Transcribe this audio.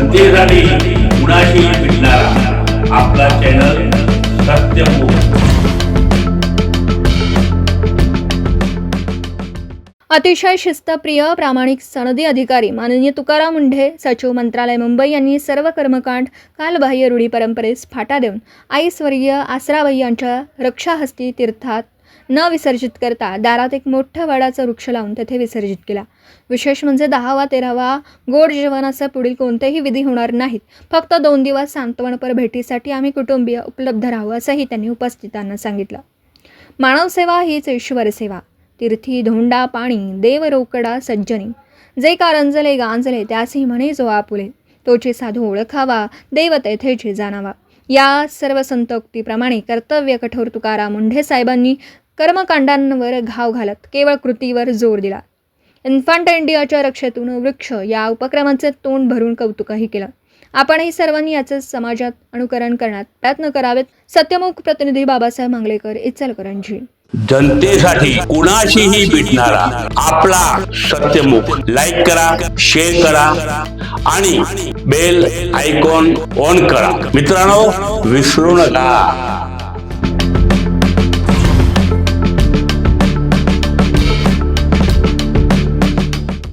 जनतेसाठी कुणाशी भेटणारा आपला चॅनल सत्यमुख। अतिशय शिस्तप्रिय प्रामाणिक सनदी अधिकारी माननीय तुकाराम मुंढे सचिव मंत्रालय मुंबई यांनी सर्व कर्मकांड कालबाह्य रूढी परंपरेस फाटा देऊन आई स्वर्गीय आसराबाई यांच्या रक्षाहस्ती तीर्थात न विसर्जित करता दारात एक मोठं वडाचं वृक्ष लावून तेथे विसर्जित केला। विशेष म्हणजे 10वा 13वा गोड जेवणाचा पुढील कोणतेही विधी होणार नाहीत। फक्त 2 दिवस सांत्वनपर भेटीसाठी आम्ही कुटुंबीय उपलब्ध राहू असंही त्यांनी उपस्थितांना सांगितलं। मानवसेवा हीच ईश्वर सेवा, तीर्थी धोंडा पाणी देव रोकडा सज्जनी, जे कारंजले गांजले त्यासी म्हणे जो आपुले, तोचे साधू ओळखावा देव तेथेचे जाणावा। या सर्व संतोक्तीप्रमाणे कर्तव्य कठोर तुकाराम मुंढे साहेबांनी कर्मकांडांवर घाव घालत केवळ कृतीवर जोर दिला। इन्फंट इंडियाच्या रक्षेतून वृक्ष या उपक्रमाचे तोंड भरून कौतुकही केलं। आपणही सर्वांनी याचे समाजात अनुकरण करण्यात प्रयत्न करावेत। सत्यमुख प्रतिनिधी बाबासाहेब मांगलेकर, इचलकरंजी। जनतेसाठी कुणाशीही भेटणारा आपला सत्यमुख। लाईक करा, शेअर करा आणि बेल आयकॉन ऑन करा। मित्रांनो, विसरू नका।